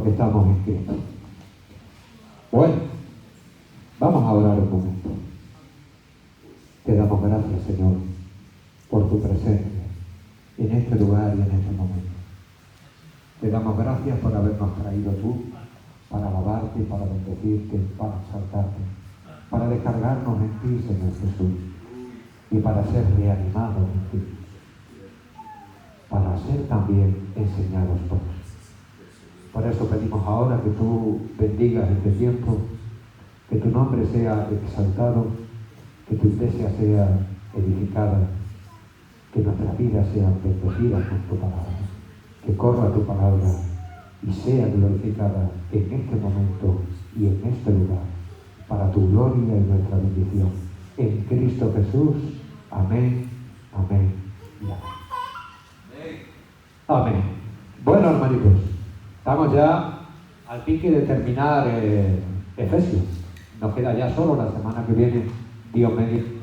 porque estamos en Cristo. Bueno, vamos a orar un momento. Te damos gracias, Señor, por tu presencia en este lugar y en este momento. Te damos gracias por habernos traído tú para alabarte, para bendecirte, para exaltarte, para descargarnos en ti, Señor Jesús, y para ser reanimados en ti, para ser también enseñados por ti. Por eso pedimos ahora que tú bendigas este tiempo, que tu nombre sea exaltado, que tu iglesia sea edificada, que nuestras vidas sean bendecidas con tu palabra, que corra tu palabra y sea glorificada en este momento y en este lugar, para tu gloria y nuestra bendición. En Cristo Jesús, amén, amén y amén. Amén. Bueno, hermanitos, estamos ya al pique de terminar Efesios. Nos queda ya solo la semana que viene, Dios mediante.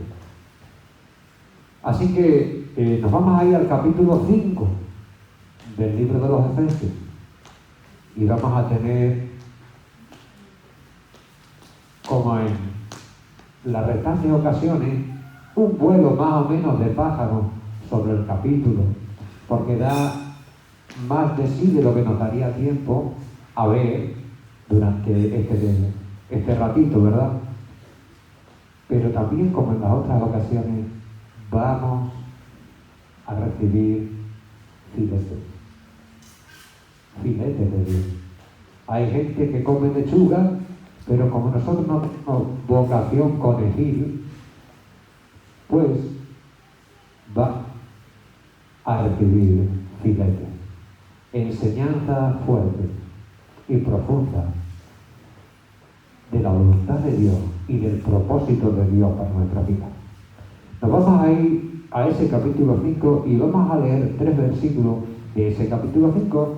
Así que nos vamos a ir al capítulo 5 del libro de los Efesios y vamos a tener, como en las restantes ocasiones, un vuelo más o menos de pájaro sobre el capítulo, porque da más de sí de lo que nos daría tiempo a ver durante este ratito, ¿verdad? Pero también, como en las otras ocasiones, vamos a recibir filetes de Dios. Hay gente que come lechuga, pero como nosotros no tenemos vocación conejil, pues va a recibir filetes. Enseñanza fuerte y profunda de la voluntad de Dios y del propósito de Dios para nuestra vida. Nos vamos a ir a ese capítulo 5 y vamos a leer 3 versículos de ese capítulo 5,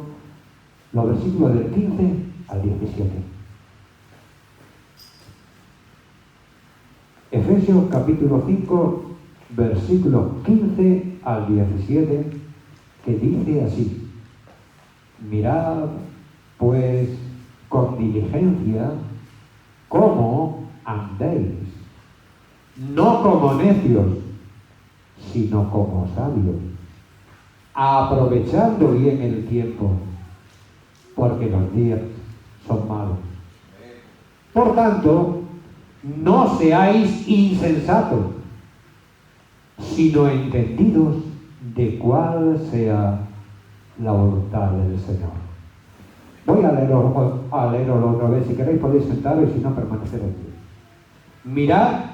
los versículos del 15 al 17. Efesios capítulo 5, versículos 15 al 17, que dice así: mirad, pues, con diligencia cómo andéis, no como necios, sino como sabios, aprovechando bien el tiempo, porque los días son malos. Por tanto, no seáis insensatos, sino entendidos de cuál sea la voluntad del Señor. Voy a leerlo otra vez. Si queréis podéis sentaros y si no, permanecer aquí. Mirad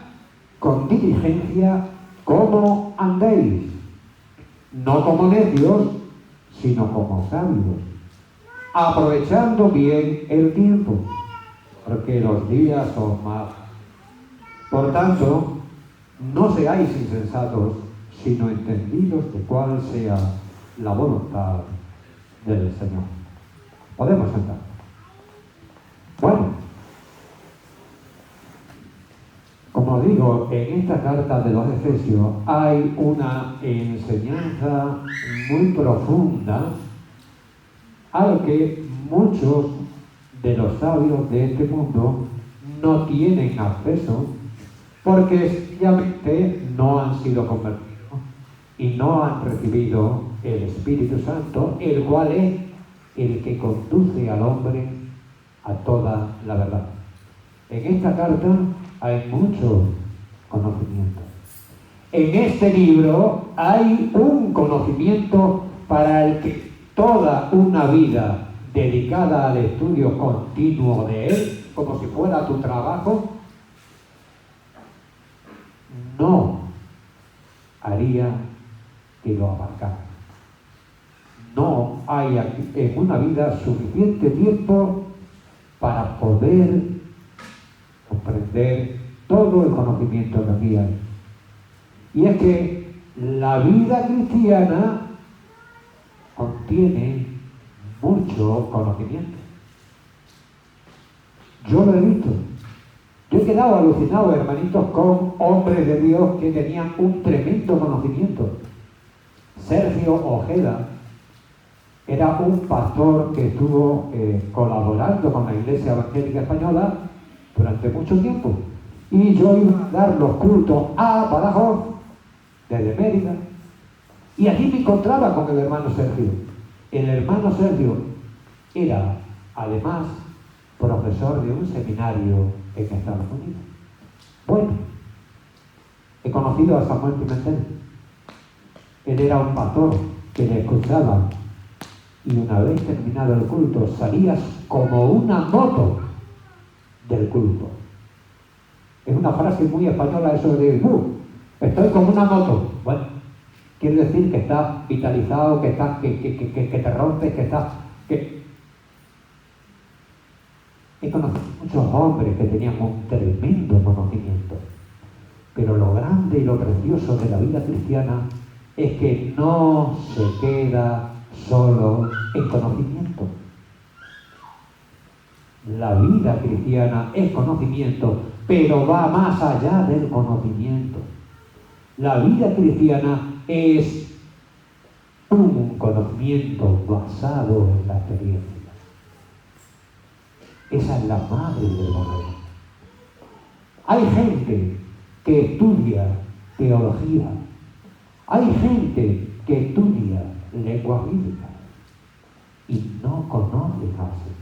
con diligencia cómo andéis, no como necios, sino como sabios, aprovechando bien el tiempo, porque los días son malos. Por tanto, no seáis insensatos, sino entendidos de cuál sea la voluntad del Señor. Podemos sentar. Bueno, como digo, en esta carta de los Efesios hay una enseñanza muy profunda al que muchos de los sabios de este mundo no tienen acceso, porque sencillamente no han sido convertidos y no han recibido el Espíritu Santo, el cual es el que conduce al hombre a toda la verdad. En esta carta hay mucho conocimiento. En este libro hay un conocimiento para el que toda una vida dedicada al estudio continuo de él, como si fuera tu trabajo, no haría que lo abarcara. No hay en una vida suficiente tiempo para poder comprender todo el conocimiento que aquí hay. Y es que la vida cristiana contiene mucho conocimiento. Yo lo he visto. Yo he quedado alucinado, hermanitos, con hombres de Dios que tenían un tremendo conocimiento. Sergio Ojeda Era un pastor que estuvo colaborando con la Iglesia Evangélica Española durante mucho tiempo. Y yo iba a dar los cultos a Badajoz, desde Mérida, y allí me encontraba con el hermano Sergio. El hermano Sergio era, además, profesor de un seminario en Estados Unidos. Bueno, he conocido a Samuel Pimentel. Él era un pastor que le escuchaba, y una vez terminado el culto salías como una moto del culto. Es una frase muy española eso de estoy como una moto. Bueno, quiere decir que estás vitalizado, que te rompes, He conocido muchos hombres que tenían un tremendo conocimiento, pero lo grande y lo precioso de la vida cristiana es que no se queda solo en conocimiento. La vida cristiana es conocimiento, pero va más allá del conocimiento. La vida cristiana es un conocimiento basado en la experiencia. Esa es la madre del Evangelio. Hay gente que estudia teología, hay gente que estudia lengua bíblica y no conoce al Señor.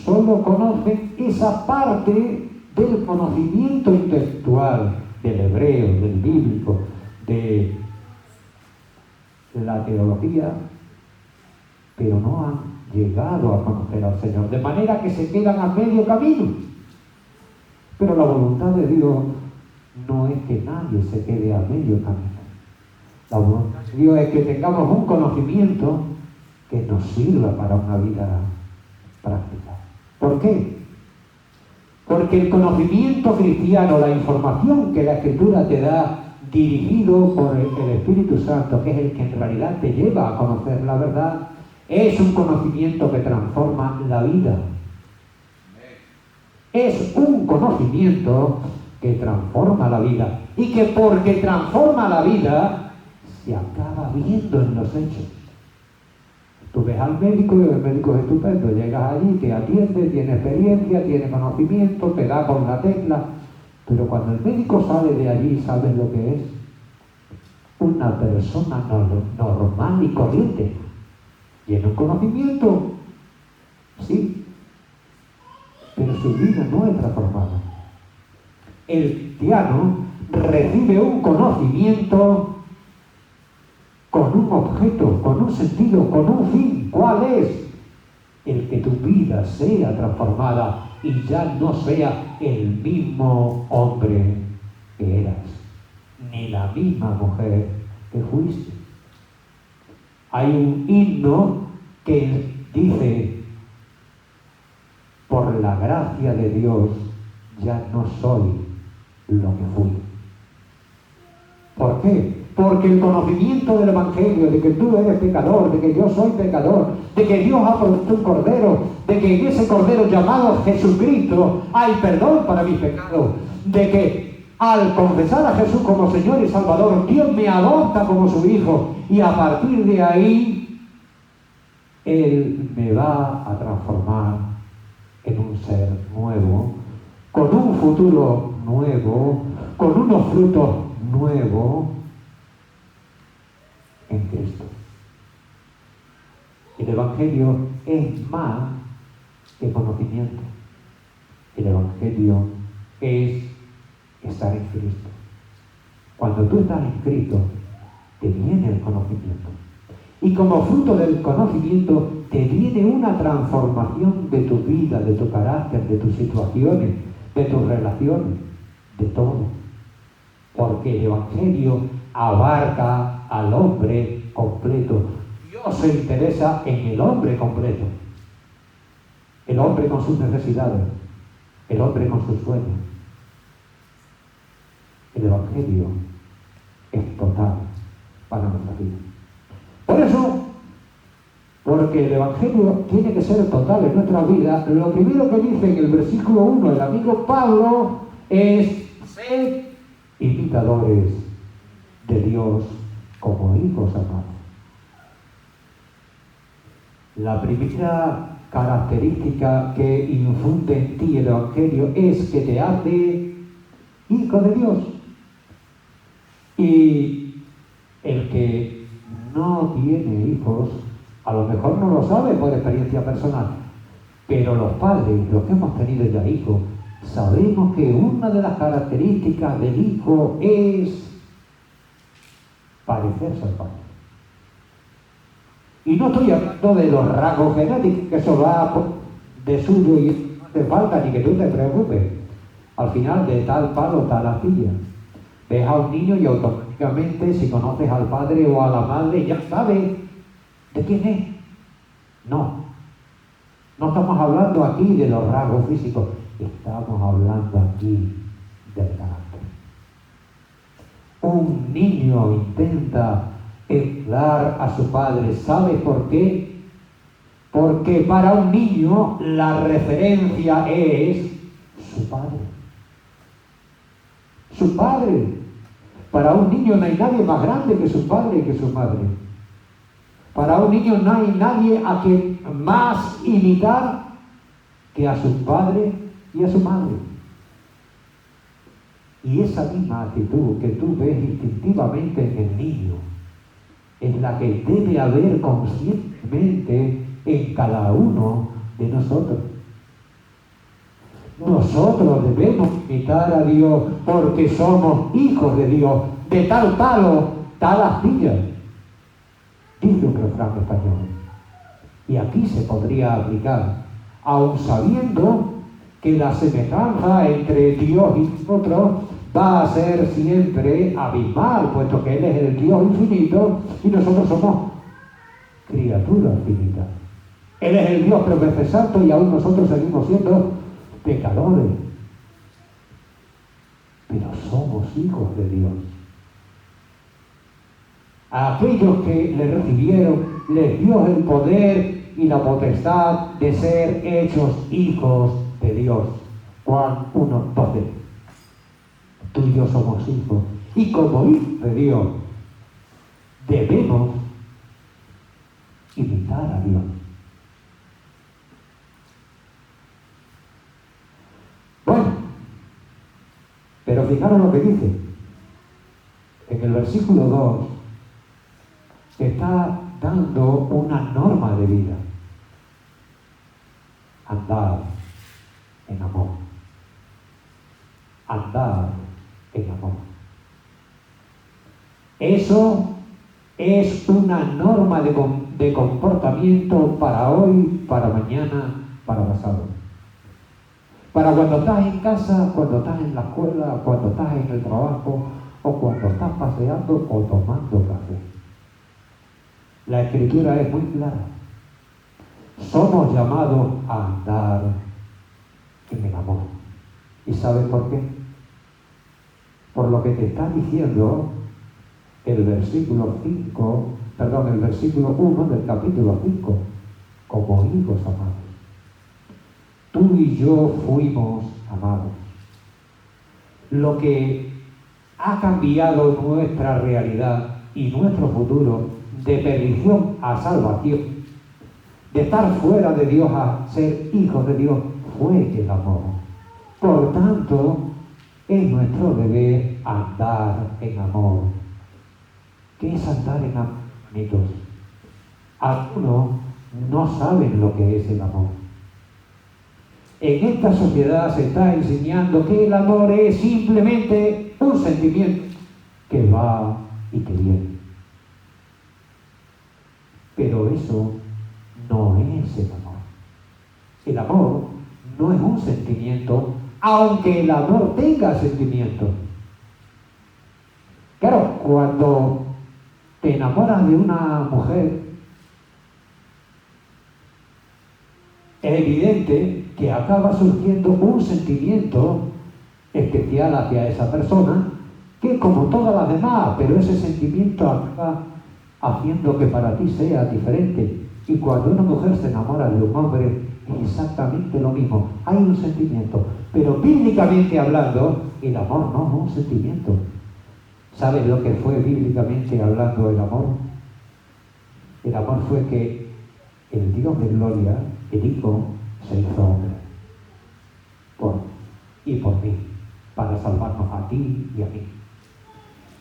Solo conocen esa parte del conocimiento intelectual, del hebreo, del bíblico, de la teología, pero no han llegado a conocer al Señor, de manera que se quedan a medio camino. Pero la voluntad de Dios no es que nadie se quede a medio camino. La voluntad de Dios es que tengamos un conocimiento que nos sirva para una vida práctica. ¿Por qué? Porque el conocimiento cristiano, la información que la Escritura te da, dirigido por el Espíritu Santo, que es el que en realidad te lleva a conocer la verdad, es un conocimiento que transforma la vida. Es un conocimiento que transforma la vida. Y que porque transforma la vida, se acaba viendo en los hechos. Tú ves al médico y el médico es estupendo. Llegas allí, te atiende, tiene experiencia, tiene conocimiento, te da con la tecla. Pero cuando el médico sale de allí, ¿sabes lo que es? Una persona normal y corriente. Tiene un conocimiento, sí, pero su vida no es transformada. El cristiano recibe un conocimiento con un objeto, con un sentido, con un fin. ¿Cuál es? El que tu vida sea transformada y ya no sea el mismo hombre que eras, ni la misma mujer que fuiste. Hay un himno que dice: por la gracia de Dios ya no soy lo que fui. ¿Por qué? Porque el conocimiento del Evangelio, de que tú eres pecador, de que yo soy pecador, de que Dios ha puesto un cordero, de que en ese cordero llamado Jesucristo hay perdón para mis pecados, de que al confesar a Jesús como Señor y Salvador, Dios me adopta como su hijo, y a partir de ahí Él me va a transformar en un ser nuevo, con un futuro nuevo, con unos frutos nuevos en Cristo. El Evangelio es más que conocimiento. El Evangelio es estar en Cristo. Cuando tú estás en Cristo, te viene el conocimiento. Y como fruto del conocimiento, te viene una transformación de tu vida, de tu carácter, de tus situaciones, de tus relaciones, de todo. Porque el Evangelio abarca al hombre completo. Dios se interesa en el hombre completo. El hombre con sus necesidades, el hombre con sus sueños. El Evangelio es total para nuestra vida. Por eso, porque el Evangelio tiene que ser total en nuestra vida, lo primero que dice en el versículo 1 el amigo Pablo es: sed imitadores de Dios como hijos amados. La primera característica que infunde en ti el Evangelio es que te hace hijo de Dios. Y el que no tiene hijos, a lo mejor no lo sabe por experiencia personal, pero los padres, los que hemos tenido ya hijos, sabemos que una de las características del hijo es parecerse al padre. Y no estoy hablando de los rasgos genéticos, que eso va de suyo y no te falta ni que tú te preocupes. Al final, de tal palo, tal astilla. Ves a un niño y automáticamente, si conoces al padre o a la madre, ya sabes de quién es. No estamos hablando aquí de los rasgos físicos, estamos hablando aquí del carácter. Un niño intenta emular a su padre. ¿Sabe por qué? Porque para un niño la referencia es su padre. Su padre. Para un niño no hay nadie más grande que su padre y que su madre. Para un niño no hay nadie a quien más imitar que a su padre y a su madre. Y esa misma actitud que tú ves instintivamente en el niño es la que debe haber conscientemente en cada uno de nosotros. Nosotros debemos imitar a Dios porque somos hijos de Dios. De tal palo, tal astilla, dice un refrán español. Y aquí se podría aplicar, aun sabiendo que la semejanza entre Dios y nosotros va a ser siempre abismal, puesto que Él es el Dios infinito y nosotros somos criaturas finitas. Él es el Dios perfecto santo y aún nosotros seguimos siendo pecadores. Pero somos hijos de Dios. A aquellos que le recibieron, les dio el poder y la potestad de ser hechos hijos de Dios. Juan 1:12. Tú y yo somos hijos. Y como hijos de Dios, debemos imitar a Dios. Bueno, pero fijaros lo que dice. En el versículo 2 está dando una norma de vida. Andar en amor. Andar en amor. Eso es una norma de comportamiento para hoy, para mañana, para pasado. Para cuando estás en casa, cuando estás en la escuela, cuando estás en el trabajo, o cuando estás paseando o tomando café. La Escritura es muy clara. Somos llamados a andar en el amor. ¿Y sabes por qué? Por lo que te está diciendo el versículo 1 del capítulo 5, como hijos amados. Tú y yo fuimos amados. Lo que ha cambiado nuestra realidad y nuestro futuro de perdición a salvación, de estar fuera de Dios a ser hijos de Dios, fue el amor. Por tanto, es nuestro deber andar en amor. ¿Qué es andar en amor, amigos? Algunos no saben lo que es el amor. En esta sociedad se está enseñando que el amor es simplemente un sentimiento que va y que viene. Pero eso no es el amor. El amor no es un sentimiento, aunque el amor tenga sentimiento. Claro, cuando te enamoras de una mujer, es evidente que acaba surgiendo un sentimiento especial hacia esa persona, que como todas las demás, pero ese sentimiento acaba haciendo que para ti sea diferente. Y cuando una mujer se enamora de un hombre, es exactamente lo mismo. Hay un sentimiento, pero bíblicamente hablando, el amor no es un sentimiento. ¿Sabes lo que fue bíblicamente hablando el amor? El amor fue que el Dios de gloria, el Hijo, se hizo hombre. Y por mí, para salvarnos a ti y a mí.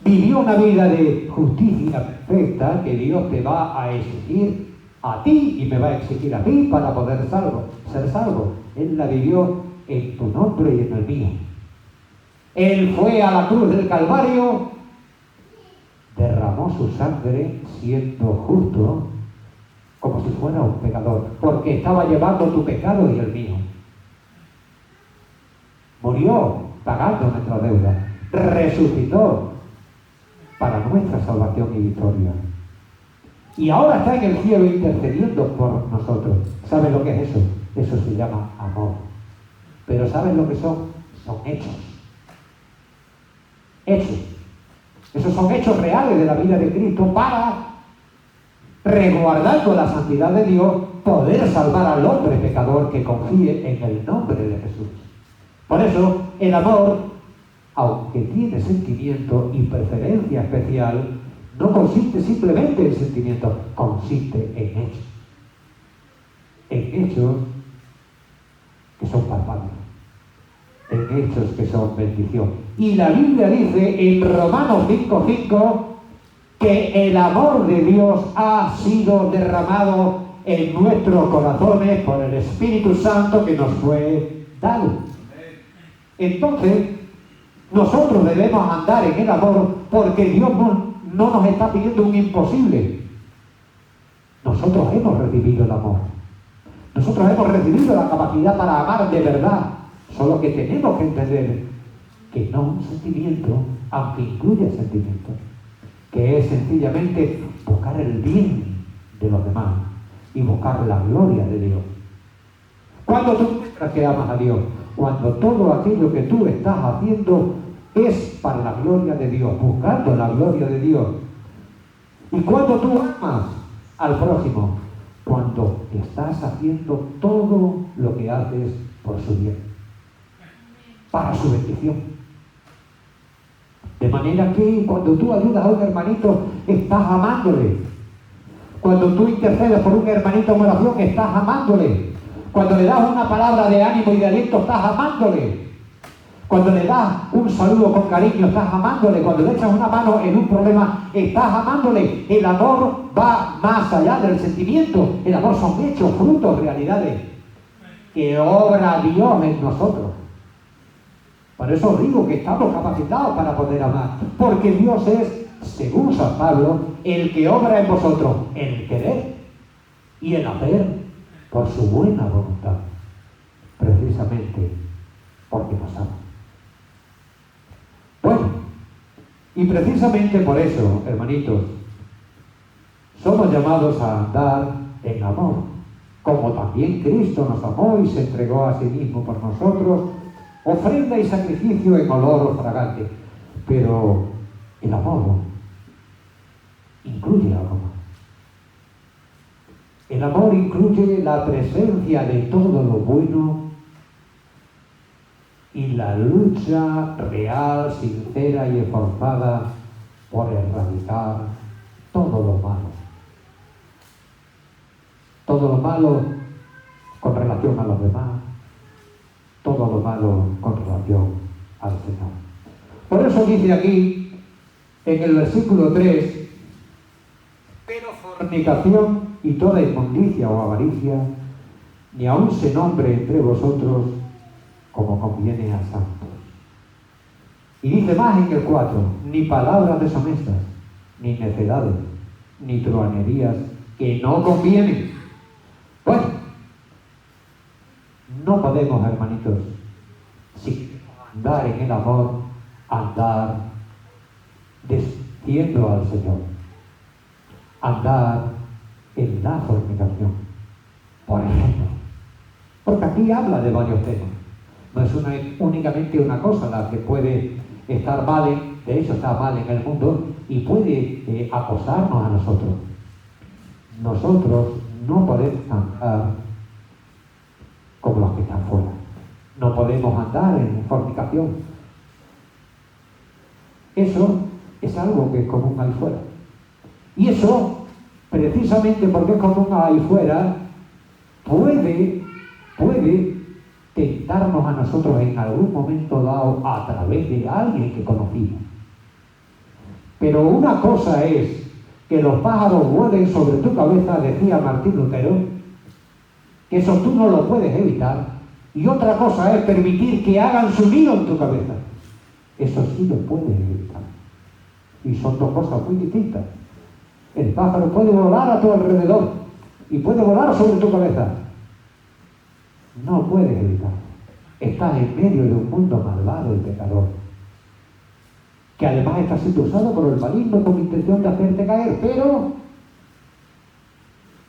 Vivió una vida de justicia perfecta que Dios te va a exigir a ti y me va a exigir a ti para poder ser salvo. Él la vivió en tu nombre y en el mío. Él fue a la cruz del Calvario, derramó su sangre siendo justo, como si fuera un pecador, porque estaba llevando tu pecado y el mío. Murió pagando nuestra deuda, resucitó para nuestra salvación y victoria. Y ahora está en el cielo intercediendo por nosotros. ¿Sabes lo que es eso? Eso se llama amor. Pero ¿sabes lo que son? Son hechos. Hechos. Esos son hechos reales de la vida de Cristo para, resguardando la santidad de Dios, poder salvar al hombre pecador que confíe en el nombre de Jesús. Por eso, el amor, aunque tiene sentimiento y preferencia especial, no consiste simplemente en sentimientos, consiste en hechos. En hechos que son palpables. En hechos que son bendición. Y la Biblia dice en Romanos 5:5 que el amor de Dios ha sido derramado en nuestros corazones por el Espíritu Santo que nos fue dado. Entonces, nosotros debemos andar en el amor porque Dios no nos está pidiendo un imposible. Nosotros hemos recibido el amor. Nosotros hemos recibido la capacidad para amar de verdad. Solo que tenemos que entender que no un sentimiento, aunque incluye sentimientos, que es sencillamente buscar el bien de los demás y buscar la gloria de Dios. Cuando tú muestras que amas a Dios, cuando todo aquello que tú estás haciendo es para la gloria de Dios, buscando la gloria de Dios. Y cuando tú amas al prójimo, cuando estás haciendo todo lo que haces por su bien, para su bendición. De manera que cuando tú ayudas a un hermanito, estás amándole. Cuando tú intercedes por un hermanito en oración, estás amándole. Cuando le das una palabra de ánimo y de aliento, estás amándole. Cuando le das un saludo con cariño, estás amándole. Cuando le echas una mano en un problema, estás amándole. El amor va más allá del sentimiento. El amor son hechos, frutos, realidades que obra Dios en nosotros. Por eso digo que estamos capacitados para poder amar. Porque Dios es, según San Pablo, el que obra en vosotros el querer y el hacer por su buena voluntad. Precisamente porque nos ama. Bueno, y precisamente por eso, hermanitos, somos llamados a andar en amor, como también Cristo nos amó y se entregó a sí mismo por nosotros, ofrenda y sacrificio en olor fragante. Pero el amor incluye algo más. El amor incluye la presencia de todo lo bueno y la lucha real, sincera y esforzada por erradicar todo lo malo. Todo lo malo con relación a los demás, todo lo malo con relación al Señor. Por eso dice aquí, en el versículo 3, pero fornicación y toda inmundicia o avaricia, ni aun se nombre entre vosotros como conviene a santos. Y dice más en el 4, ni palabras deshonestas, ni necedades, ni truhanerías que no convienen. Bueno, no podemos, hermanitos, si andar en el amor, andar desciendo al Señor, andar en la fornicación, por ejemplo. Porque aquí habla de varios temas. No es únicamente una cosa la que puede estar mal, de hecho está mal en el mundo y puede acosarnos a nosotros. Nosotros no podemos andar como los que están fuera. No podemos andar en fornicación. Eso es algo que es común ahí fuera. Y eso precisamente porque es común ahí fuera, puede tentarnos a nosotros en algún momento dado a través de alguien que conocimos. Pero una cosa es que los pájaros vuelen sobre tu cabeza, decía Martín Lutero, que eso tú no lo puedes evitar, y otra cosa es permitir que hagan su nido en tu cabeza. Eso sí lo puedes evitar. Y son dos cosas muy distintas. El pájaro puede volar a tu alrededor y puede volar sobre tu cabeza. No puedes evitarlo. Estás en medio de un mundo malvado y pecador, que además está siendo usado por el maligno con intención de hacerte caer, pero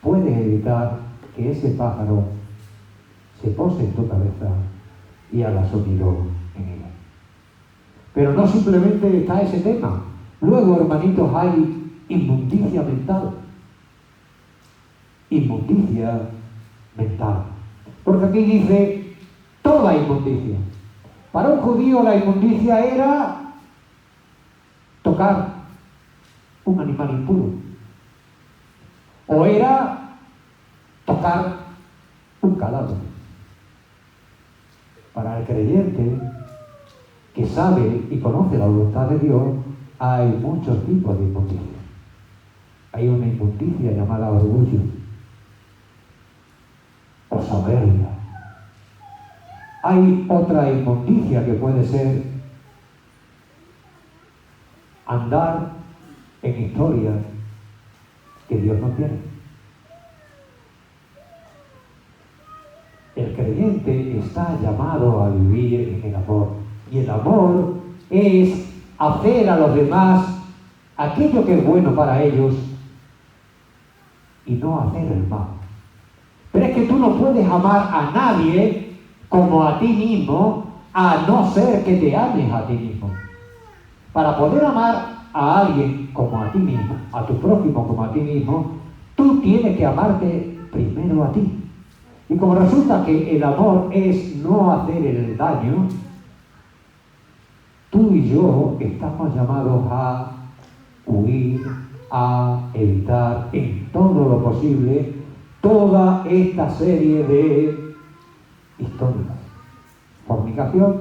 puedes evitar que ese pájaro se pose en tu cabeza y haga sonido en ella. Pero no simplemente está ese tema. Luego, hermanitos, hay inmundicia mental. Inmundicia mental. Porque aquí dice toda inmundicia. Para un judío la inmundicia era tocar un animal impuro. O era tocar un cadáver. Para el creyente que sabe y conoce la voluntad de Dios, hay muchos tipos de inmundicia. Hay una inmundicia llamada orgullo o soberbia. Hay otra inmundicia que puede ser andar en historias que Dios no quiere. El creyente está llamado a vivir en el amor. Y el amor es hacer a los demás aquello que es bueno para ellos y no hacer el mal. Pero es que tú no puedes amar a nadie como a ti mismo, a no ser que te ames a ti mismo. Para poder amar a alguien como a ti mismo, a tu prójimo como a ti mismo, tú tienes que amarte primero a ti. Y como resulta que el amor es no hacer el daño, tú y yo estamos llamados a huir, a evitar en todo lo posible toda esta serie de historias. Fornicación,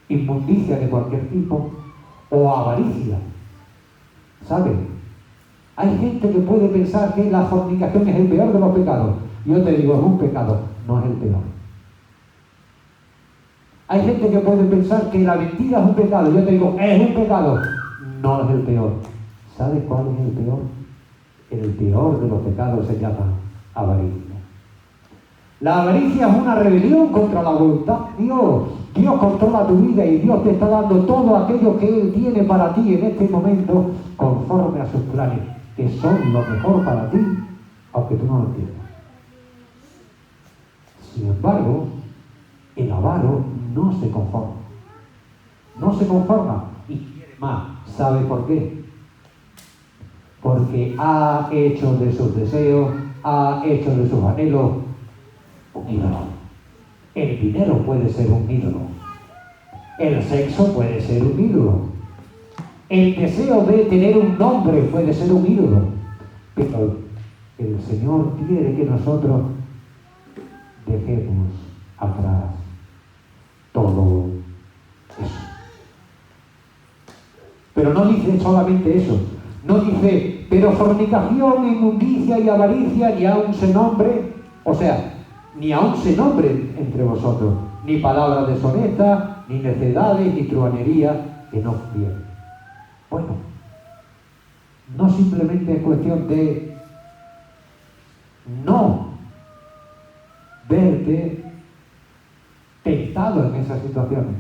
inmundicia de cualquier tipo o avaricia. ¿Saben? Hay gente que puede pensar que la fornicación es el peor de los pecados. Yo te digo, es un pecado, no es el peor. Hay gente que puede pensar que la mentira es un pecado. Yo te digo, es un pecado, no es el peor. ¿Sabes cuál es el peor? El peor de los pecados se llama avaricia. La avaricia es una rebelión contra la voluntad de Dios. Dios controla tu vida y Dios te está dando todo aquello que Él tiene para ti en este momento conforme a sus planes, que son lo mejor para ti, aunque tú no lo entiendas. Sin embargo, el avaro no se conforma. No se conforma y quiere más. ¿Sabe por qué? Porque ha hecho de sus deseos, ha hecho de sus anhelos un ídolo. El dinero puede ser un ídolo. El sexo puede ser un ídolo. El deseo de tener un nombre puede ser un ídolo. Pero el Señor quiere que nosotros dejemos atrás todo eso. Pero no dice solamente eso. No dice, pero fornicación, inmundicia y avaricia ni aun se nombre, o sea, ni aun se nombre entre vosotros, ni palabras deshonestas, ni necedades, ni truhanería, que no conviene. Bueno, no simplemente es cuestión de no verte tentado en esas situaciones.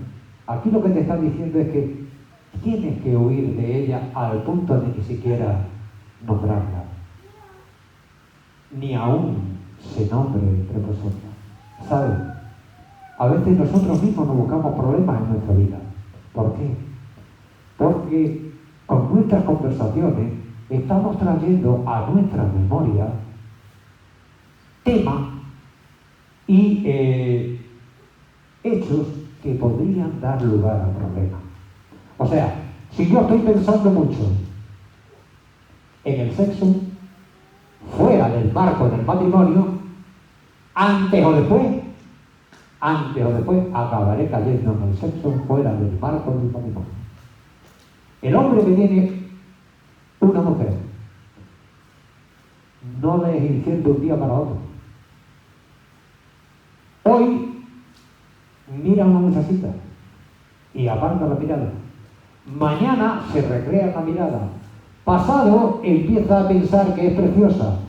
Aquí lo que te están diciendo es que tienes que huir de ella al punto de ni siquiera nombrarla. Ni aún se nombre entre vosotros. ¿Sabes? A veces nosotros mismos nos buscamos problemas en nuestra vida. ¿Por qué? Porque con nuestras conversaciones estamos trayendo a nuestra memoria temas y hechos que podrían dar lugar a problemas. O sea, si yo estoy pensando mucho en el sexo, fuera del marco del matrimonio, antes o después acabaré cayendo en el sexo fuera del marco del matrimonio. El hombre que tiene una mujer no le es infiel de un día para otro. Hoy mira a una muchachita y aparta la mirada. Mañana se recrea la mirada. Pasado empieza a pensar que es preciosa.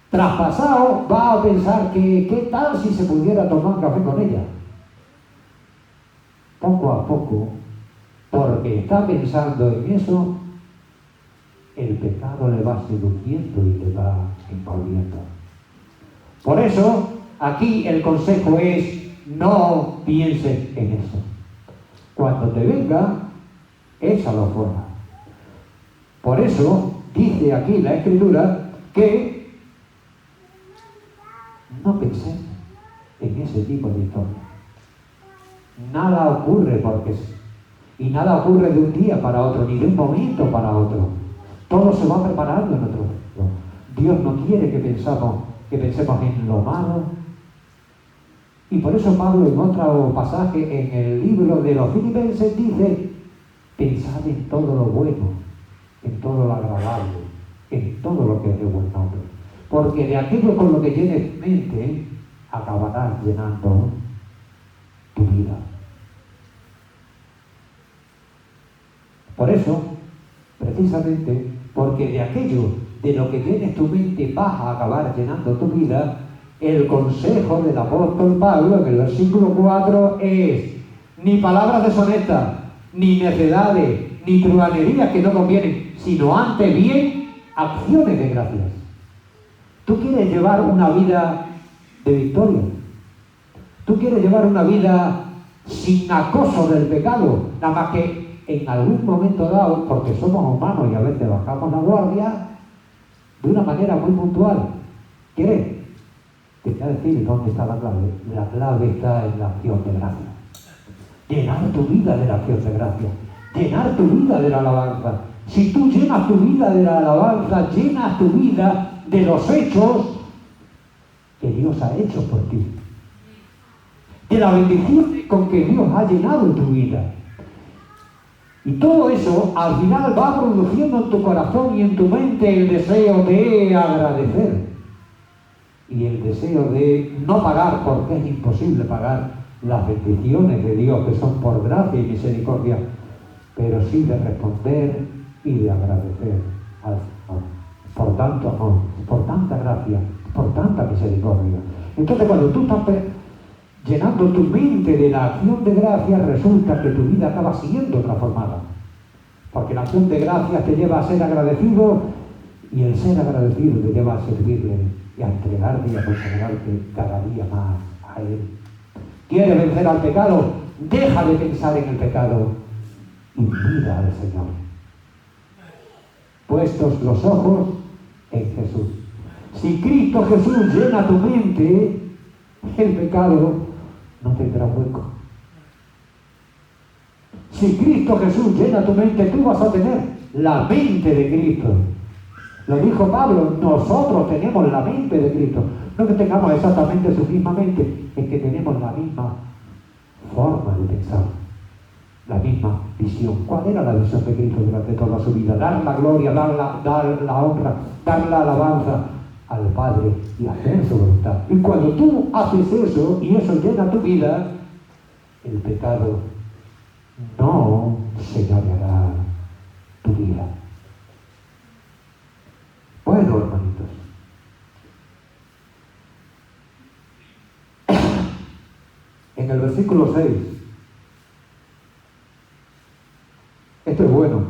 Traspasado va a pensar que qué tal si se pudiera tomar un café con ella. Poco a poco, porque está pensando en eso, el pecado le va seduciendo y le va envolviendo. Por eso, aquí el consejo es: no pienses en eso. Cuando te venga, échalo fuera. Por eso, dice aquí la Escritura que no pensé en ese tipo de historia. Nada ocurre porque sí. Y nada ocurre de un día para otro, ni de un momento para otro. Todo se va preparando en otro momento. Dios no quiere que pensemos en lo malo. Y por eso Pablo, en otro pasaje en el libro de los Filipenses, dice: pensad en todo lo bueno, en todo lo agradable, en todo lo que es de buen nombre. Porque de aquello con lo que llenes mente, acabarás llenando tu vida. Por eso, precisamente, porque de aquello de lo que llenes tu mente vas a acabar llenando tu vida, el consejo del apóstol Pablo en el versículo 4 es: ni palabras deshonestas, ni necedades, ni truhanerías que no convienen, sino antes bien acciones de gracias. ¿Tú quieres llevar una vida de victoria? ¿Tú quieres llevar una vida sin acoso del pecado? Nada más que en algún momento dado, porque somos humanos y a veces bajamos la guardia de una manera muy puntual. ¿Quieres? Te voy a decir dónde está la clave. La clave está en la acción de gracia. Llenar tu vida de la acción de gracia. Llenar tu vida de la alabanza. Si tú llenas tu vida de la alabanza, llenas tu vida de los hechos que Dios ha hecho por ti. De la bendición con que Dios ha llenado tu vida. Y todo eso al final va produciendo en tu corazón y en tu mente el deseo de agradecer. Y el deseo de no pagar, porque es imposible pagar las bendiciones de Dios que son por gracia y misericordia, pero sí de responder y de agradecer al Señor por tanto amor, por tanta gracia, por tanta misericordia. Entonces, cuando tú estás llenando tu mente de la acción de gracia, resulta que tu vida acaba siendo transformada. Porque la acción de gracia te lleva a ser agradecido, y el ser agradecido te lleva a servirle y a entregarte y a consagrarte cada día más a Él. ¿Quieres vencer al pecado? Deja de pensar en el pecado y mira al Señor. Puestos los ojos en Jesús. Si Cristo Jesús llena tu mente, el pecado no tendrá hueco. Si Cristo Jesús llena tu mente, tú vas a tener la mente de Cristo. Lo dijo Pablo: nosotros tenemos la mente de Cristo. No que tengamos exactamente su misma mente, es que tenemos la misma forma de pensar, la misma visión. ¿Cuál era la visión de Cristo durante toda su vida? Dar la gloria, dar la honra, dar la alabanza al Padre y hacer su voluntad. Y cuando tú haces eso y eso llena tu vida, el pecado no señoreará tu vida. Bueno, hermanitos, en el versículo 6, esto es bueno,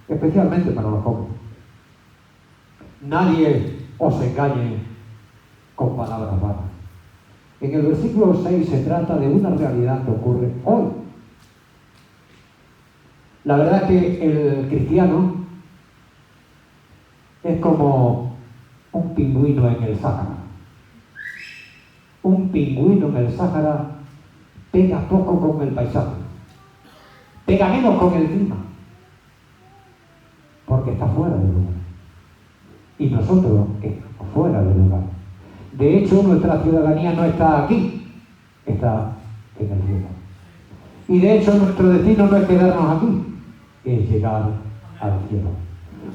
especialmente para los jóvenes. Nadie os engañe con palabras vanas. En el versículo 6 se trata de una realidad que ocurre hoy. La verdad es que el cristiano es como un pingüino en el Sáhara. Un pingüino en el Sáhara pega poco con el paisaje, pega menos con el clima, porque está fuera del lugar. Y nosotros estamos fuera del lugar. De hecho, nuestra ciudadanía no está aquí, está en el cielo. Y de hecho, nuestro destino no es quedarnos aquí, es llegar al cielo.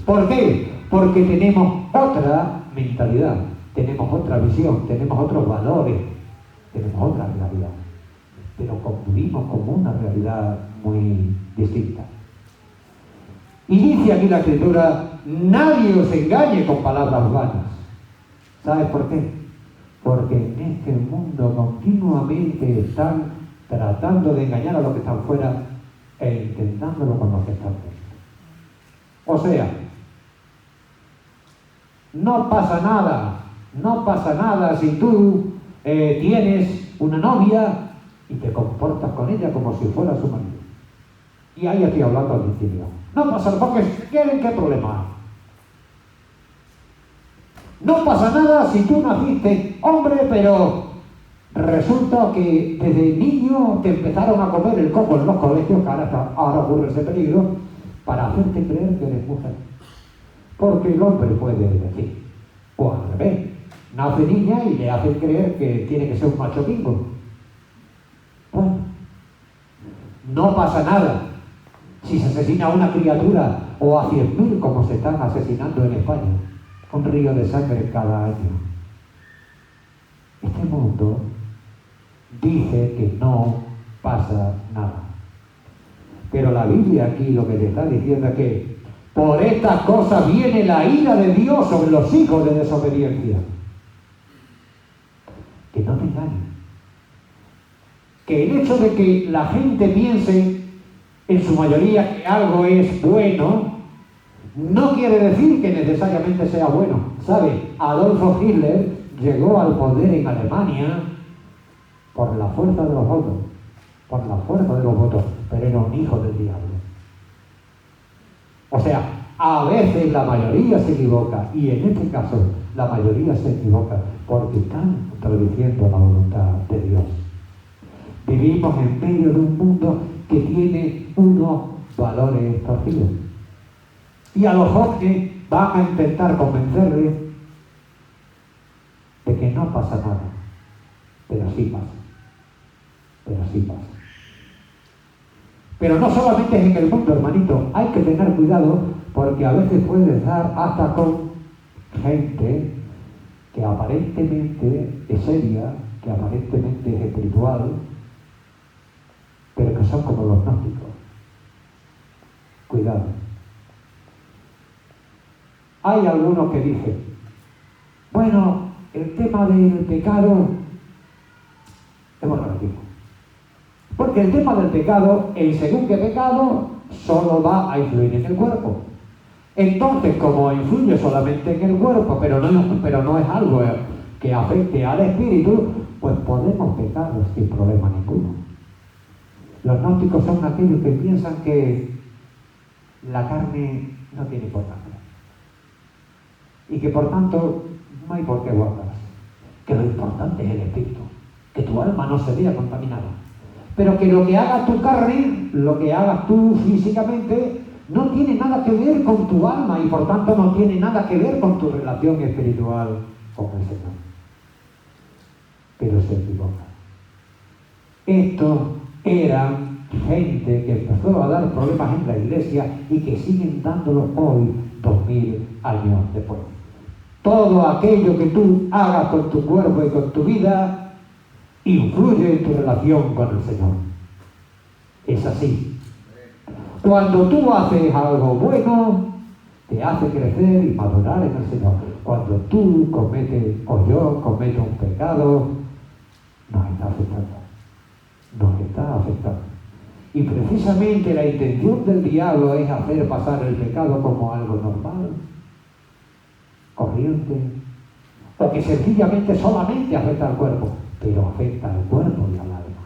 ¿Por qué? Porque tenemos otra mentalidad, tenemos otra visión, tenemos otros valores, tenemos otra realidad. Pero concluimos como una realidad muy distinta. Y dice aquí la Escritura, nadie os engañe con palabras vanas. ¿Sabes por qué? Porque en este mundo continuamente están tratando de engañar a los que están fuera e intentándolo con los que están dentro. O sea, no pasa nada si tú tienes una novia y te comportas con ella como si fuera su marido. Y ahí estoy hablando de intimidad. No pasa nada, porque si quieren, ¿qué problema hay? No pasa nada si tú naciste hombre, pero resulta que desde niño te empezaron a comer el coco en los colegios, que ahora ocurre ese peligro, para hacerte creer que eres mujer. Porque el hombre puede decir, o al revés, nace niña y le hacen creer que tiene que ser un macho pingo. Bueno, no pasa nada si se asesina a una criatura o a 100.000 como se están asesinando en España. Un río de sangre cada año. Este mundo dice que no pasa nada. Pero la Biblia aquí lo que te está diciendo es que por estas cosas viene la ira de Dios sobre los hijos de desobediencia. Que no te engañen. Que el hecho de que la gente piense en su mayoría que algo es bueno, no quiere decir que necesariamente sea bueno. ¿Sabe? Adolfo Hitler llegó al poder en Alemania por la fuerza de los votos. Por la fuerza de los votos. Pero era un hijo del diablo. O sea, a veces la mayoría se equivoca. Y en este caso, la mayoría se equivoca porque están contradiciendo la voluntad de Dios. Vivimos en medio de un mundo que tiene unos valores torcidos. Y a los jóvenes van a intentar convencerles de que no pasa nada. Pero sí pasa. Pero sí pasa. Pero no solamente es en el mundo, hermanito. Hay que tener cuidado porque a veces puedes dar hasta con gente que aparentemente es seria, que aparentemente es espiritual, pero que son como los gnósticos. Cuidado. Hay algunos que dicen, bueno, el tema del pecado es muy relativo. Porque el tema del pecado, el según qué pecado, solo va a influir en el cuerpo. Entonces, como influye solamente en el cuerpo, pero no es algo que afecte al espíritu, pues podemos pecar sin problema ninguno. Los gnósticos son aquellos que piensan que la carne no tiene importancia. Y que por tanto no hay por qué guardarse. Que lo importante es el espíritu. Que tu alma no se vea contaminada. Pero que lo que haga tu carne, lo que hagas tú físicamente, no tiene nada que ver con tu alma y por tanto no tiene nada que ver con tu relación espiritual con el Señor. Pero se equivoca. Estos eran gente que empezó a dar problemas en la iglesia y que siguen dándolos hoy, 2000 años después. Todo aquello que tú hagas con tu cuerpo y con tu vida influye en tu relación con el Señor. Es así. Cuando tú haces algo bueno, te hace crecer y madurar en el Señor. Cuando tú cometes, o yo cometo un pecado, nos está afectando. Nos está afectando. Y precisamente la intención del diablo es hacer pasar el pecado como algo normal, corriente, o que sencillamente solamente afecta al cuerpo, pero afecta al cuerpo y al alma.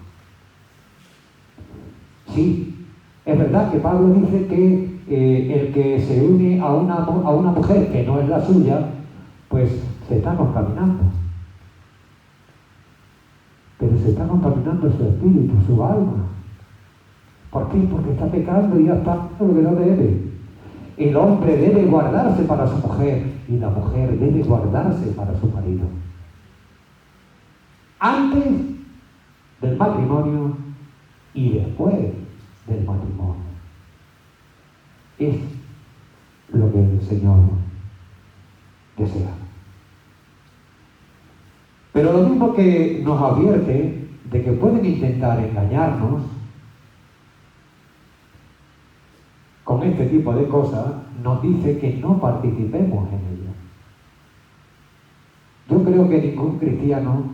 Sí, es verdad que Pablo dice que el que se une a una mujer que no es la suya, pues se está contaminando. Pero se está contaminando su espíritu, su alma. ¿Por qué? Porque está pecando y ya está lo que no debe. El hombre debe guardarse para su mujer y la mujer debe guardarse para su marido. Antes del matrimonio y después del matrimonio. Es lo que el Señor desea. Pero lo mismo que nos advierte de que pueden intentar engañarnos con este tipo de cosas, nos dice que no participemos en ello. Yo creo que ningún cristiano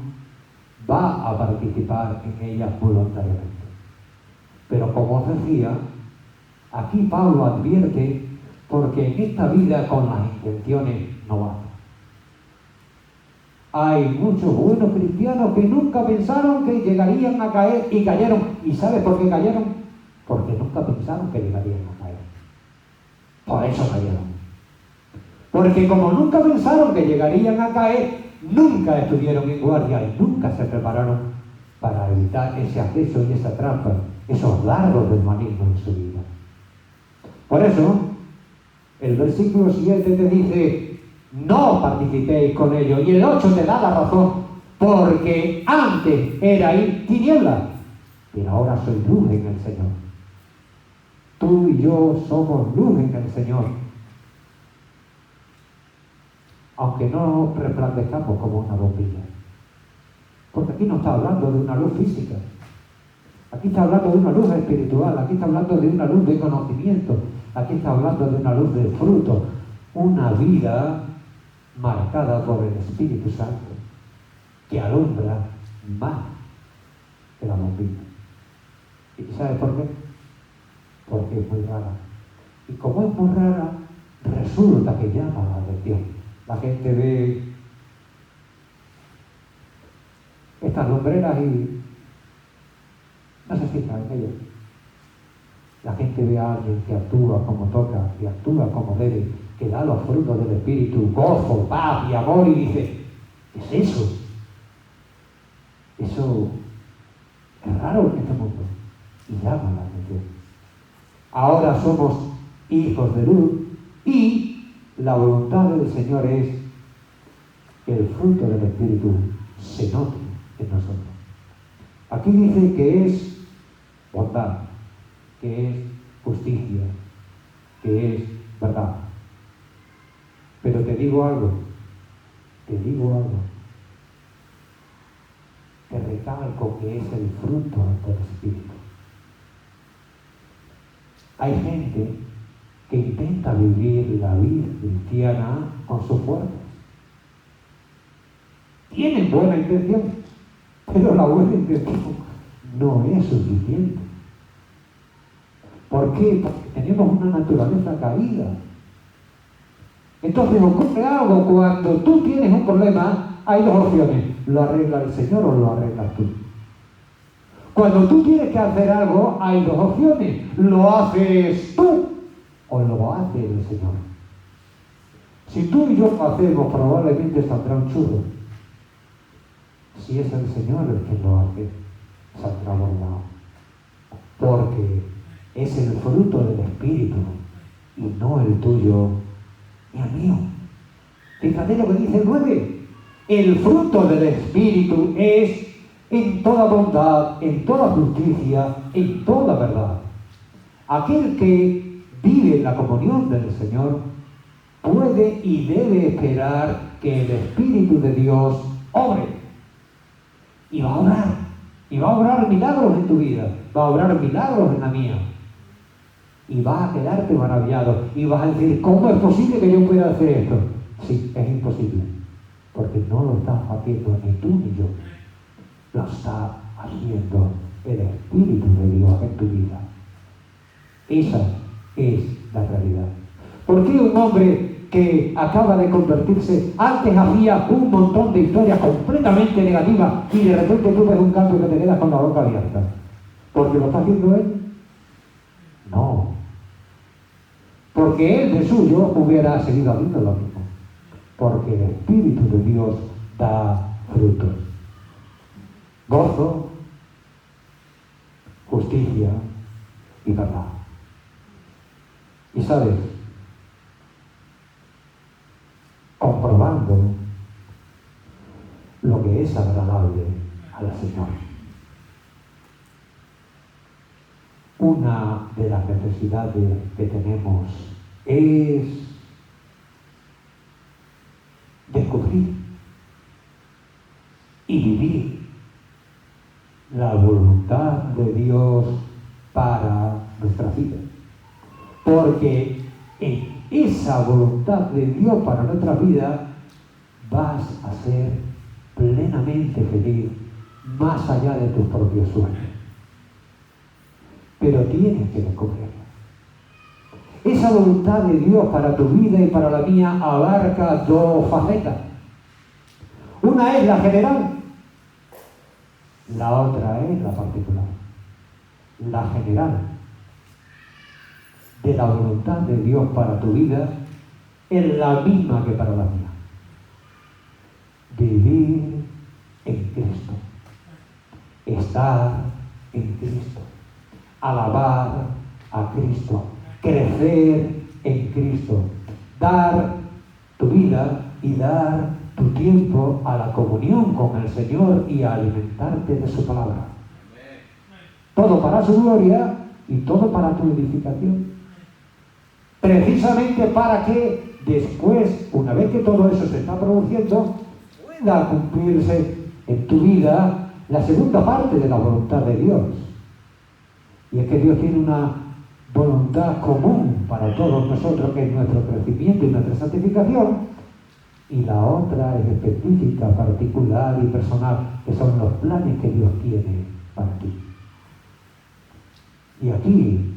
va a participar en ellas voluntariamente. Pero como os decía, aquí Pablo advierte porque en esta vida con las intenciones no basta. Hay muchos buenos cristianos que nunca pensaron que llegarían a caer y cayeron. ¿Y sabes por qué cayeron? Porque nunca pensaron que llegarían a caer. Por eso cayeron. Porque como nunca pensaron que llegarían a caer, nunca estuvieron en guardia y nunca se prepararon para evitar ese acceso y esa trampa, esos dardos del maligno en su vida. Por eso, el versículo 7 te dice: no participéis con ellos. Y el 8 te da la razón, porque antes erais tinieblas, pero ahora sois luz en el Señor. Tú y yo somos luz en el Señor. Aunque no resplandezcamos como una bombilla. Porque aquí no está hablando de una luz física. Aquí está hablando de una luz espiritual. Aquí está hablando de una luz de conocimiento. Aquí está hablando de una luz de fruto. Una vida marcada por el Espíritu Santo, que alumbra más que la bombilla. ¿Y sabes por qué? Porque es muy rara. Y como es muy rara, resulta que llama la atención. La gente ve estas lumbreras y no se fija en ellas. La gente ve a alguien que actúa como toca, que actúa como debe, que da los frutos del Espíritu, gozo, paz y amor, y dice: ¿qué es eso? Eso es raro en este mundo. Y llama la atención. Ahora somos hijos de luz y la voluntad del Señor es que el fruto del Espíritu se note en nosotros. Aquí dice que es bondad, que es justicia, que es verdad. Pero te digo algo, te recalco que es el fruto del Espíritu. Hay gente que intenta vivir la vida cristiana con sus fuerzas. Tienen buena intención, pero la buena intención no es suficiente. ¿Por qué? Porque tenemos una naturaleza caída. Entonces ocurre algo cuando tú tienes un problema, hay dos opciones: lo arregla el Señor o lo arreglas tú. Cuando tú tienes que hacer algo, hay dos opciones: lo haces tú o lo hace el Señor. Si tú y yo lo hacemos, probablemente saldrá un churro. Si es el Señor el que lo hace, saldrá bordado. Porque es el fruto del Espíritu y no el tuyo ni el mío. Fíjate lo que dice el 9. El fruto del Espíritu es en toda bondad, en toda justicia, en toda verdad. Aquel que vive en la comunión del Señor puede y debe esperar que el Espíritu de Dios obre. Y va a obrar. Y va a obrar milagros en tu vida. Va a obrar milagros en la mía. Y vas a quedarte maravillado. Y vas a decir: ¿cómo es posible que yo pueda hacer esto? Sí, es imposible. Porque no lo estás haciendo ni tú ni yo. Lo está haciendo el Espíritu de Dios en tu vida. Esa es la realidad. ¿Por qué un hombre que acaba de convertirse antes hacía un montón de historias completamente negativas y de repente tú ves un cambio que te quedas con la boca abierta? ¿Porque lo está haciendo él? No. Porque él de suyo hubiera seguido haciendo lo mismo. Porque el Espíritu de Dios da frutos. Gozo, justicia y verdad. Y sabes, buscando lo que es agradable al Señor. Una de las necesidades que tenemos es descubrir y vivir la voluntad de Dios para nuestra vida. Porque en esa voluntad de Dios para nuestra vida vas a ser plenamente feliz más allá de tus propios sueños. Pero tienes que descubrirla. Esa voluntad de Dios para tu vida y para la mía abarca dos facetas. Una es la general, la otra es la particular. La general de la voluntad de Dios para tu vida es la misma que para la mía. Vivir en Cristo, estar en Cristo, alabar a Cristo, crecer en Cristo, dar tu vida y dar tu tiempo a la comunión con el Señor y a alimentarte de su palabra. Todo para su gloria y todo para tu edificación. Precisamente para que después, una vez que todo eso se está produciendo, pueda cumplirse en tu vida la segunda parte de la voluntad de Dios. Y es que Dios tiene una voluntad común para todos nosotros, que es nuestro crecimiento y nuestra santificación, y la otra es específica, particular y personal, que son los planes que Dios tiene para ti. Y aquí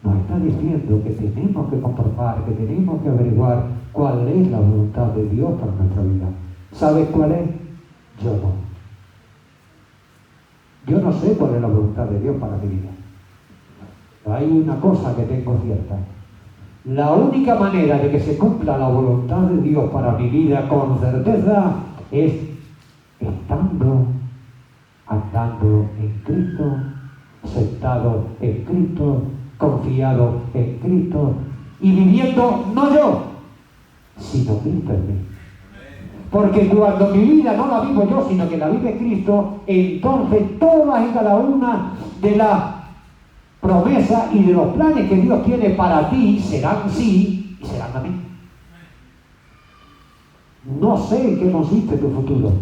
nos está diciendo que tenemos que comprobar, que tenemos que averiguar cuál es la voluntad de Dios para nuestra vida. ¿Sabes cuál es? Yo no. Yo no sé cuál es la voluntad de Dios para mi vida. Hay una cosa que tengo cierta. La única manera de que se cumpla la voluntad de Dios para mi vida con certeza es estando, andando en Cristo, sentado en Cristo, confiado en Cristo y viviendo no yo, sino Cristo en mí. Porque cuando mi vida no la vivo yo, sino que la vive Cristo, entonces todas y cada una de las promesas y de los planes que Dios tiene para ti serán sí y serán amén. No sé en qué consiste tu futuro,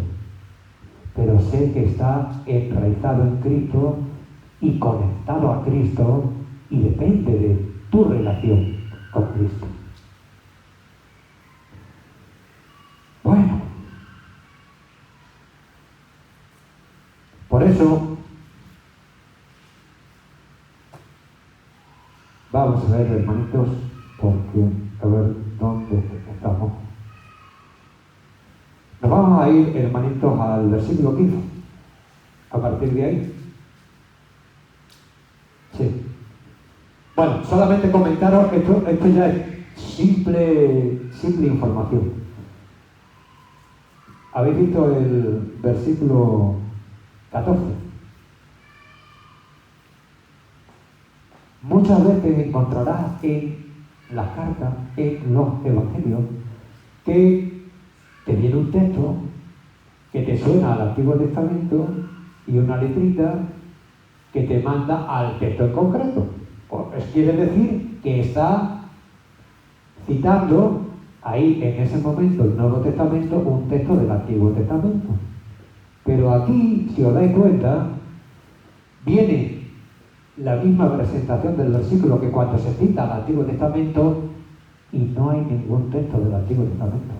pero sé que está enraizado en Cristo y conectado a Cristo y depende de tu relación con Cristo. Bueno, por eso vamos a ver, hermanitos, porque a ver dónde estamos. Nos vamos a ir, hermanitos, al versículo 15. A partir de ahí. Sí. Bueno, solamente comentaros, esto ya es simple información. ¿Habéis visto el versículo 14? Muchas veces encontrarás en las cartas, en los evangelios, que te viene un texto que te suena al Antiguo Testamento y una letrita que te manda al texto en concreto. Pues quiere decir que está citando ahí en ese momento el Nuevo Testamento un texto del Antiguo Testamento. Pero aquí, si os dais cuenta, viene la misma presentación del versículo que cuando se cita al Antiguo Testamento y no hay ningún texto del Antiguo Testamento.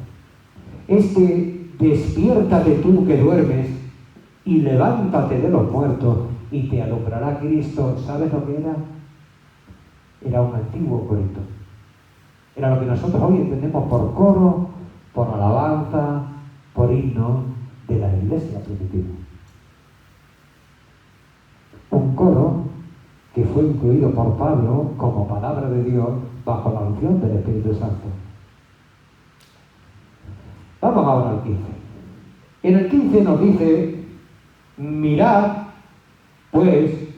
Despiértate tú que duermes y levántate de los muertos y te alumbrará Cristo. ¿Sabes lo que era? Era un antiguo corito. Era lo que nosotros hoy entendemos por coro, por alabanza, por himno de la iglesia primitiva. Un coro que fue incluido por Pablo como palabra de Dios bajo la unción del Espíritu Santo. Vamos ahora al 15. En el 15 nos dice: mirad, pues,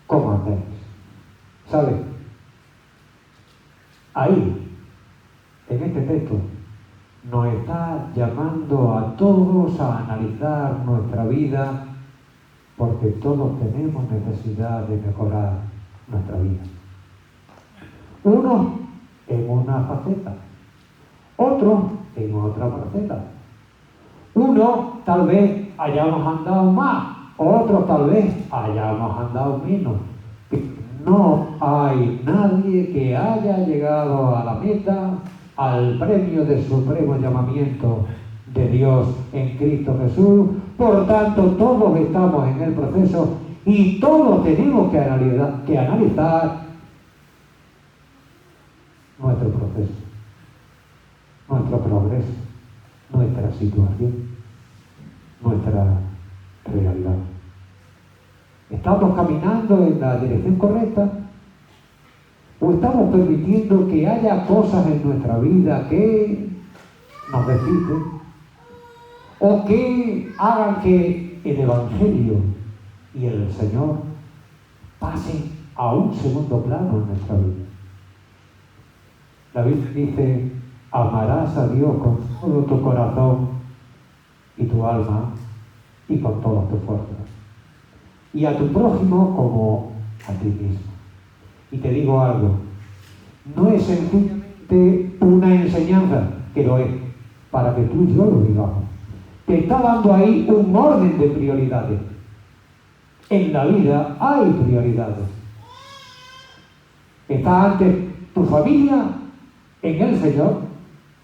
cómo andáis. ¿Sabes? Ahí en este texto nos está llamando a todos a analizar nuestra vida, porque todos tenemos necesidad de mejorar nuestra vida. Uno en una faceta, otro en otra faceta. Uno tal vez hayamos andado más, otros tal vez hayamos andado menos. No hay nadie que haya llegado a la meta, al premio de supremo llamamiento de Dios en Cristo Jesús. Por tanto, todos estamos en el proceso y todos tenemos que analizar nuestro proceso, nuestro progreso, nuestra situación, nuestra realidad. ¿Estamos caminando en la dirección correcta? ¿O estamos permitiendo que haya cosas en nuestra vida que nos despisten? ¿O que hagan que el Evangelio y el Señor pasen a un segundo plano en nuestra vida? La Biblia dice: amarás a Dios con todo tu corazón y tu alma y con todas tus fuerzas, y a tu prójimo como a ti mismo. Y te digo algo, no es sencillamente una enseñanza, que lo es, para que tú y yo lo digamos. Te está dando ahí un orden de prioridades. En la vida hay prioridades. Está antes tu familia en el Señor,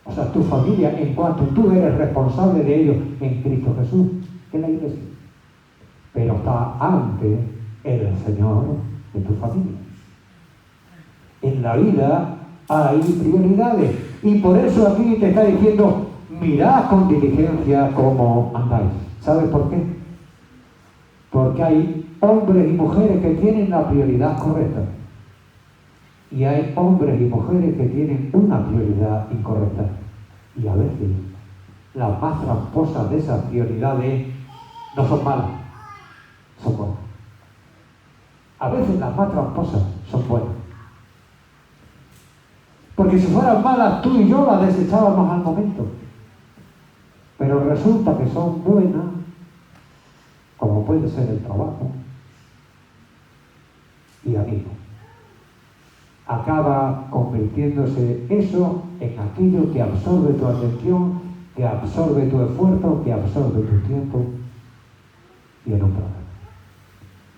o sea, tu familia en cuanto tú eres responsable de ellos en Cristo Jesús, en la iglesia. Pero está antes el Señor de tu familia. En la vida hay prioridades y por eso aquí te está diciendo: mirad con diligencia cómo andáis. ¿Sabes por qué? Porque hay hombres y mujeres que tienen la prioridad correcta y hay hombres y mujeres que tienen una prioridad incorrecta, y a veces las más tramposas de esas prioridades no son malas, son buenas. A veces las más tramposas son buenas, porque si fueran malas tú y yo las desechábamos al momento, pero resulta que son buenas, como puede ser el trabajo, y amigos. Acaba convirtiéndose eso en aquello que absorbe tu atención, que absorbe tu esfuerzo, que absorbe tu tiempo, y en un problema.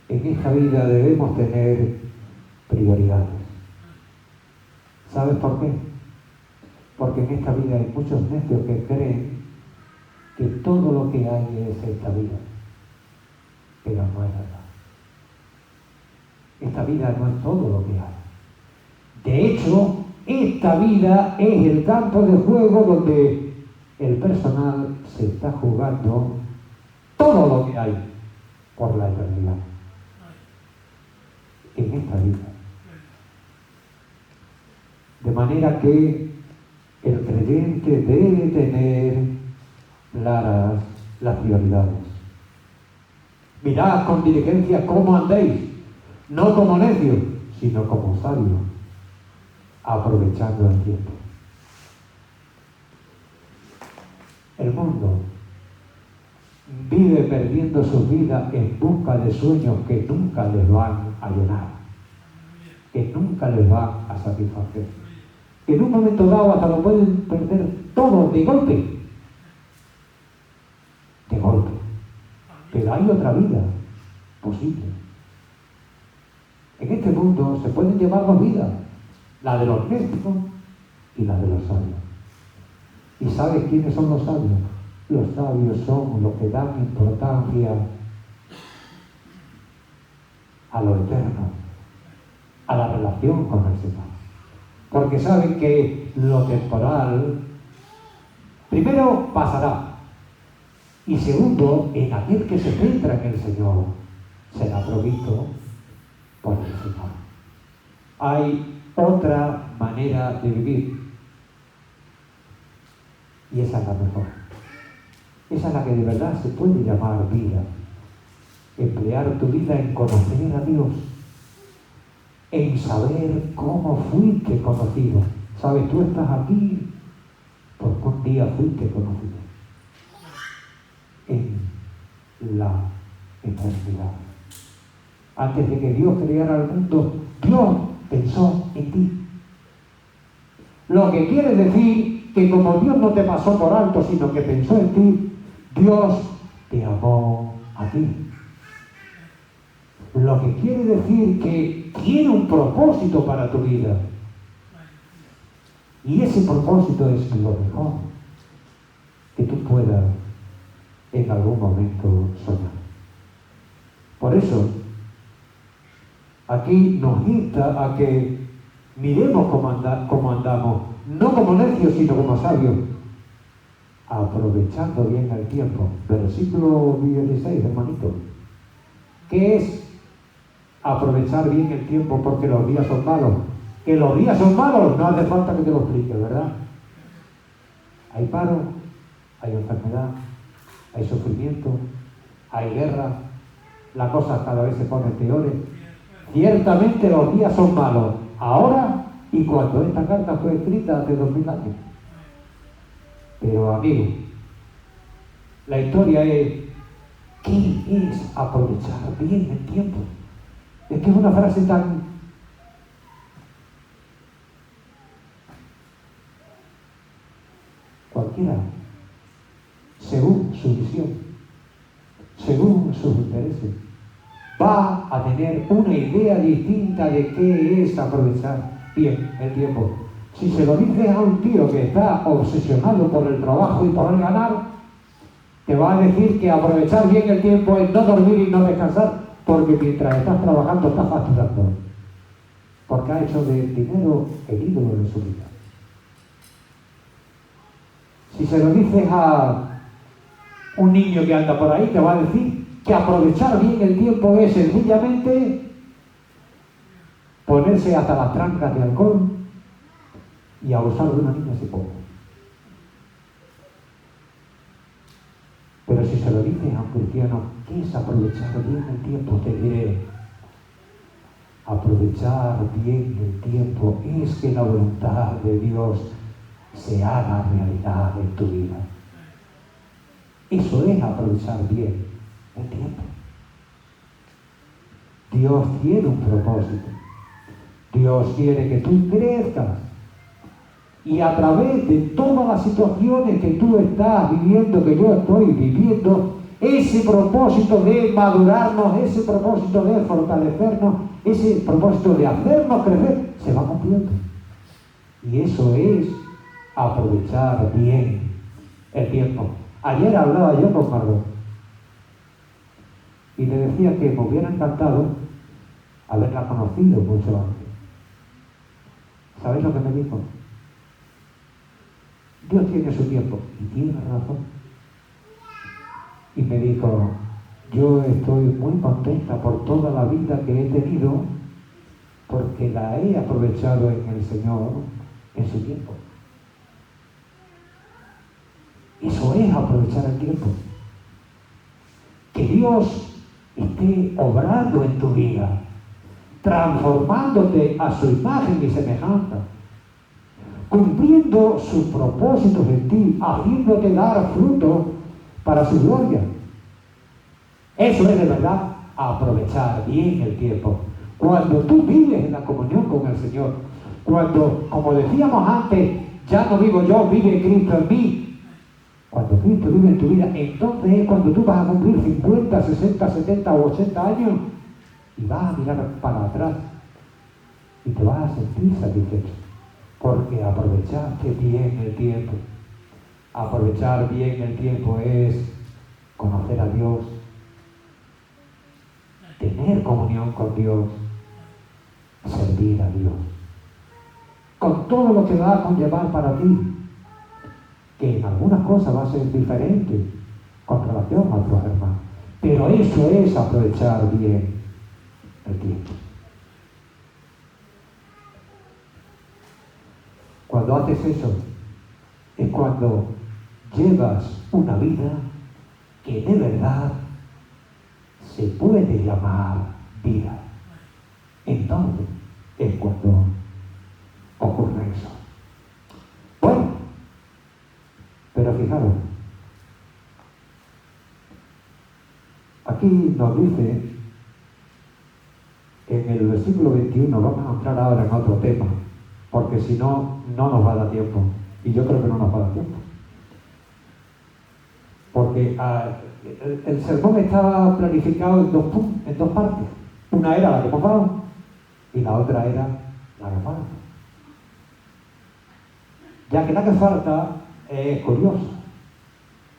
En esta vida debemos tener prioridades. ¿Sabes por qué? Porque en esta vida hay muchos necios que creen que todo lo que hay es esta vida, pero no es verdad. Esta vida no es todo lo que hay. De hecho, esta vida es el campo de juego donde el personal se está jugando todo lo que hay por la eternidad. En esta vida. De manera que el creyente debe tener claras las prioridades. Mirad con diligencia cómo andéis, no como necios, sino como sabios, aprovechando el tiempo. El mundo vive perdiendo su vida en busca de sueños que nunca les van a llenar, que nunca les van a satisfacer, que en un momento dado hasta lo pueden perder todo de golpe. De golpe. Pero hay otra vida posible. En este mundo se pueden llevar dos vidas, la de los necios y la de los sabios. ¿Y sabes quiénes son los sabios? Los sabios son los que dan importancia a lo eterno, a la relación con el Señor. Porque saben que lo temporal, primero, pasará. Y segundo, en aquel que se centra en el Señor, será provisto por el Señor. Hay otra manera de vivir. Y esa es la mejor. Esa es la que de verdad se puede llamar vida. Emplear tu vida en conocer a Dios, en saber cómo fuiste conocido. Sabes, tú estás aquí porque un día fuiste conocido en la eternidad. Antes de que Dios creara el mundo, Dios pensó en ti. Lo que quiere decir que como Dios no te pasó por alto, sino que pensó en ti, Dios te amó a ti. Lo que quiere decir que tiene un propósito para tu vida. Y ese propósito es lo mejor que tú puedas en algún momento soñar. Por eso, aquí nos insta a que miremos cómo andamos, no como necios, sino como sabios, aprovechando bien el tiempo. Versículo 16, hermanito. ¿Qué es aprovechar bien el tiempo? Porque los días son malos. Que los días son malos, no hace falta que te lo explique, ¿verdad? Hay paro, hay enfermedad, hay sufrimiento, hay guerra, las cosas cada vez se ponen peores. Ciertamente los días son malos, ahora y cuando esta carta fue escrita hace 2000 años. Pero amigo, la historia es, ¿qué es aprovechar bien el tiempo? Es que es una frase tan... Cualquiera, según su visión, según sus intereses, va a tener una idea distinta de qué es aprovechar bien el tiempo. Si se lo dices a un tío que está obsesionado por el trabajo y por el ganar, te va a decir que aprovechar bien el tiempo es no dormir y no descansar, porque mientras estás trabajando estás facturando, porque ha hecho del dinero el ídolo de su vida. Si se lo dices a un niño que anda por ahí, te va a decir que aprovechar bien el tiempo es sencillamente ponerse hasta las trancas de alcohol y abusar de una niña si puede. Pero si se lo dices a un cristiano, ¿qué es aprovechar bien el tiempo? Te diré, aprovechar bien el tiempo es que la voluntad de Dios se haga realidad en tu vida. Eso es aprovechar bien el tiempo. Dios tiene un propósito. Dios quiere que tú crezcas. Y a través de todas las situaciones que tú estás viviendo, que yo estoy viviendo, ese propósito de madurarnos, ese propósito de fortalecernos, ese propósito de hacernos crecer, se va cumpliendo. Y eso es aprovechar bien el tiempo. Ayer hablaba yo con Margot y le decía que me hubiera encantado haberla conocido mucho antes. ¿Sabéis lo que me dijo? Dios tiene su tiempo, y tiene razón. Y me dijo, yo estoy muy contenta por toda la vida que he tenido, porque la he aprovechado en el Señor en su tiempo. Eso es aprovechar el tiempo. Que Dios esté obrando en tu vida, transformándote a su imagen y semejanza, cumpliendo sus propósitos en ti, haciéndote dar fruto para su gloria. Eso es de verdad aprovechar bien el tiempo. Cuando tú vives en la comunión con el Señor, cuando, como decíamos antes, ya no vivo yo, vive Cristo en mí. Cuando Cristo vive en tu vida, entonces es cuando tú vas a cumplir 50, 60, 70 o 80 años y vas a mirar para atrás y te vas a sentir satisfecho. Porque aprovechaste bien el tiempo. Aprovechar bien el tiempo es conocer a Dios, tener comunión con Dios, servir a Dios. Con todo lo que va a conllevar para ti, que en algunas cosas va a ser diferente con relación a otros hermanos. Pero eso es aprovechar bien el tiempo. Cuando haces eso, es cuando llevas una vida que de verdad se puede llamar vida. Entonces es cuando ocurre eso. Bueno, Pero fijaros, aquí nos dice, en el versículo 21, vamos a entrar ahora en otro tema, porque si no, no nos va a dar tiempo. Y yo creo que no nos va a dar tiempo. Porque el sermón estaba planificado en dos partes. Una era la que hemos dado y la otra era la que falta. Ya que la que falta es curiosa,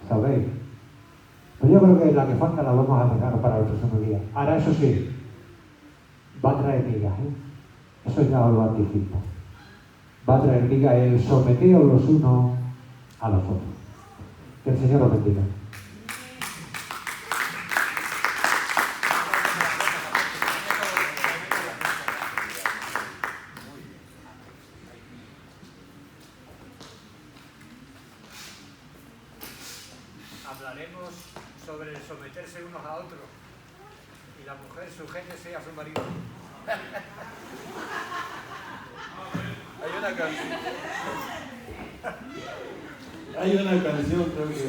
¿sabéis? Pero yo creo que la que falta la vamos a dejar para el próximo día. Ahora, eso sí, va a traer migas, ¿eh? Eso ya os lo anticipo. Va a traer migas el someteos los unos a los otros. Que el Señor os bendiga. Hablaremos sobre el someterse unos a otros y la mujer sujétese a su marido. Hay una canción creo que